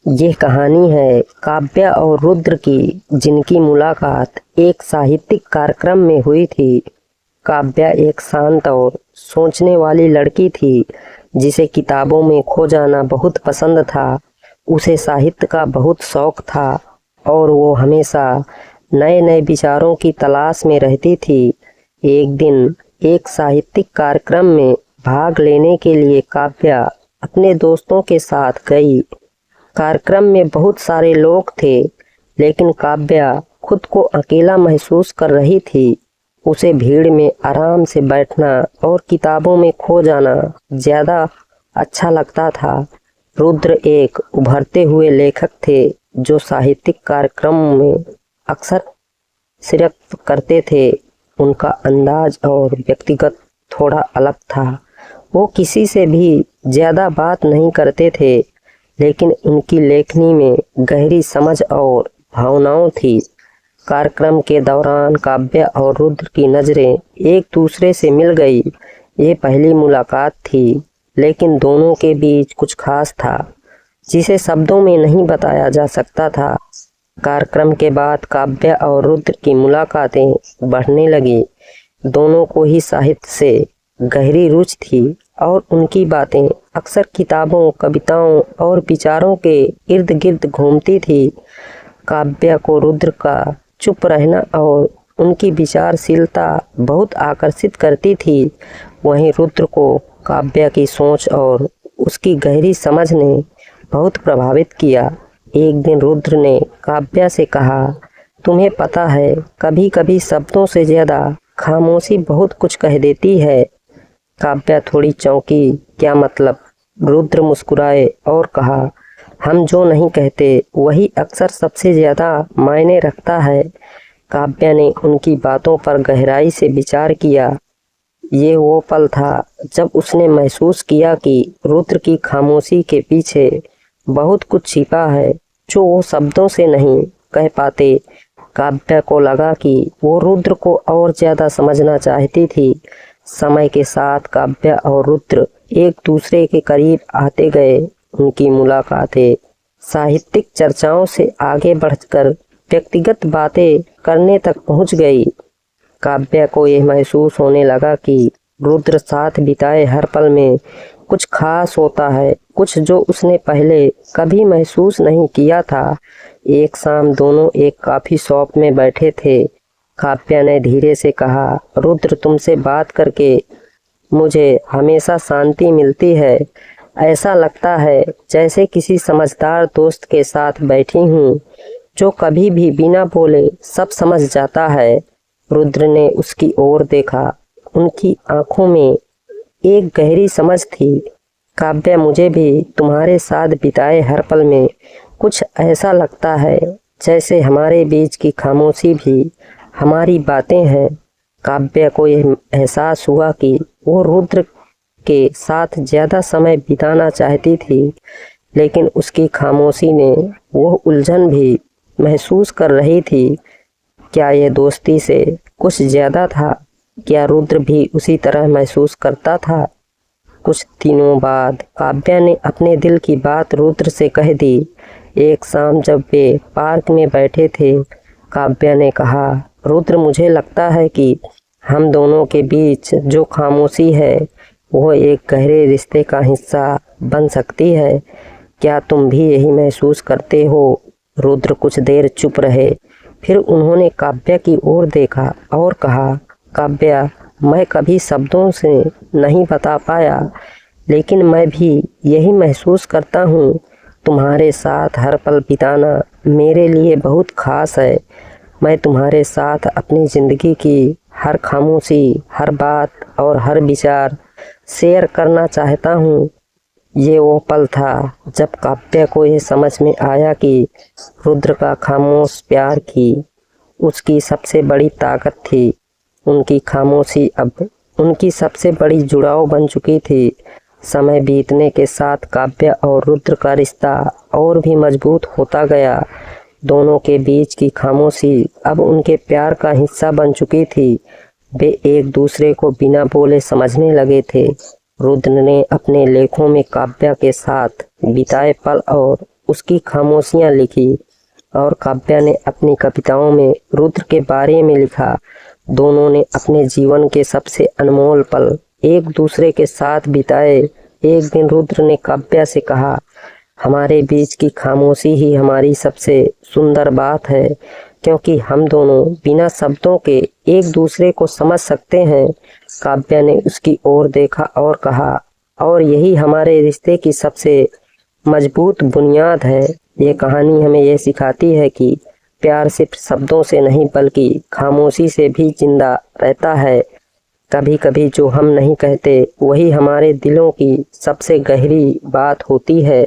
ये कहानी है काव्या और रुद्र की, जिनकी मुलाकात एक साहित्यिक कार्यक्रम में हुई थी। काव्या एक शांत और सोचने वाली लड़की थी, जिसे किताबों में खो जाना बहुत पसंद था। उसे साहित्य का बहुत शौक था और वो हमेशा नए नए विचारों की तलाश में रहती थी। एक दिन एक साहित्यिक कार्यक्रम में भाग लेने के लिए काव्या अपने दोस्तों के साथ गई। कार्यक्रम में बहुत सारे लोग थे, लेकिन काव्या खुद को अकेला महसूस कर रही थी। उसे भीड़ में आराम से बैठना और किताबों में खो जाना ज्यादा अच्छा लगता था। रुद्र एक उभरते हुए लेखक थे, जो साहित्यिक कार्यक्रम में अक्सर शिरकत करते थे। उनका अंदाज और व्यक्तिगत थोड़ा अलग था। वो किसी से भी ज्यादा बात नहीं करते थे, लेकिन उनकी लेखनी में गहरी समझ और भावनाओं थी। कार्यक्रम के दौरान काव्या और रुद्र की नज़रें एक दूसरे से मिल गई। ये पहली मुलाकात थी, लेकिन दोनों के बीच कुछ खास था, जिसे शब्दों में नहीं बताया जा सकता था। कार्यक्रम के बाद काव्या और रुद्र की मुलाकातें बढ़ने लगी। दोनों को ही साहित्य से गहरी रुचि थी और उनकी बातें अक्सर किताबों, कविताओं और विचारों के इर्द गिर्द घूमती थी। काव्या को रुद्र का चुप रहना और उनकी विचारशीलता बहुत आकर्षित करती थी। वहीं रुद्र को काव्या की सोच और उसकी गहरी समझ ने बहुत प्रभावित किया। एक दिन रुद्र ने काव्या से कहा, तुम्हें पता है, कभी कभी शब्दों से ज्यादा खामोशी बहुत कुछ कह देती है। काव्या थोड़ी चौंकी। क्या मतलब? रुद्र मुस्कुराए और कहा, हम जो नहीं कहते वही अक्सर सबसे ज्यादा मायने रखता है। काव्या ने उनकी बातों पर गहराई से विचार किया। ये वो पल था जब उसने महसूस किया कि रुद्र की खामोशी के पीछे बहुत कुछ छिपा है, जो वो शब्दों से नहीं कह पाते। काव्या को लगा कि वो रुद्र को और ज्यादा समझना चाहती थी। समय के साथ काव्या और रुद्र एक दूसरे के करीब आते गए। उनकी मुलाकातें साहित्यिक चर्चाओं से आगे बढ़कर व्यक्तिगत बातें करने तक पहुंच गई। काव्या को यह महसूस होने लगा कि रुद्र साथ बिताए हर पल में कुछ खास होता है, कुछ जो उसने पहले कभी महसूस नहीं किया था। एक शाम दोनों एक कॉफी शॉप में बैठे थे। काव्या ने धीरे से कहा, रुद्र, तुमसे बात करके मुझे हमेशा शांति मिलती है। ऐसा लगता है जैसे किसी समझदार दोस्त के साथ बैठी हूँ, जो कभी भी बिना बोले सब समझ जाता है। रुद्र ने उसकी ओर देखा। उनकी आंखों में एक गहरी समझ थी। काव्या, मुझे भी तुम्हारे साथ बिताए हर पल में कुछ ऐसा लगता है जैसे हमारे बीच की खामोशी भी हमारी बातें हैं। काव्या को यह एहसास हुआ कि वो रुद्र के साथ ज्यादा समय बिताना चाहती थी, लेकिन उसकी खामोशी ने वो उलझन भी महसूस कर रही थी। क्या यह दोस्ती से कुछ ज्यादा था? क्या रुद्र भी उसी तरह महसूस करता था? कुछ दिनों बाद काव्या ने अपने दिल की बात रुद्र से कह दी। एक शाम जब वे पार्क में बैठे थे, काव्या ने कहा, रुद्र, मुझे लगता है कि हम दोनों के बीच जो खामोशी है वो एक गहरे रिश्ते का हिस्सा बन सकती है। क्या तुम भी यही महसूस करते हो? रुद्र कुछ देर चुप रहे, फिर उन्होंने काव्या की ओर देखा और कहा, काव्या, मैं कभी शब्दों से नहीं बता पाया, लेकिन मैं भी यही महसूस करता हूँ। तुम्हारे साथ हर पल बिताना मेरे लिए बहुत खास है। मैं तुम्हारे साथ अपनी ज़िंदगी की हर खामोशी, हर बात और हर विचार शेयर करना चाहता हूँ। ये वो पल था जब काव्या को यह समझ में आया कि रुद्र का खामोश प्यार की उसकी सबसे बड़ी ताकत थी। उनकी खामोशी अब उनकी सबसे बड़ी जुड़ाव बन चुकी थी। समय बीतने के साथ काव्या और रुद्र का रिश्ता और भी मजबूत होता गया। दोनों के बीच की खामोशी अब उनके प्यार का हिस्सा बन चुकी थी। वे एक दूसरे को बिना बोले समझने लगे थे। रुद्र ने अपने लेखों में काव्या के साथ बिताए पल और उसकी खामोशियाँ लिखी और काव्या ने अपनी कविताओं में रुद्र के बारे में लिखा। दोनों ने अपने जीवन के सबसे अनमोल पल एक दूसरे के साथ बिताए। एक दिन रुद्र ने काव्या से कहा, हमारे बीच की खामोशी ही हमारी सबसे सुंदर बात है, क्योंकि हम दोनों बिना शब्दों के एक दूसरे को समझ सकते हैं। काव्या ने उसकी ओर देखा और कहा, और यही हमारे रिश्ते की सबसे मजबूत बुनियाद है। ये कहानी हमें ये सिखाती है कि प्यार सिर्फ शब्दों से नहीं बल्कि खामोशी से भी जिंदा रहता है। कभी कभी जो हम नहीं कहते वही हमारे दिलों की सबसे गहरी बात होती है।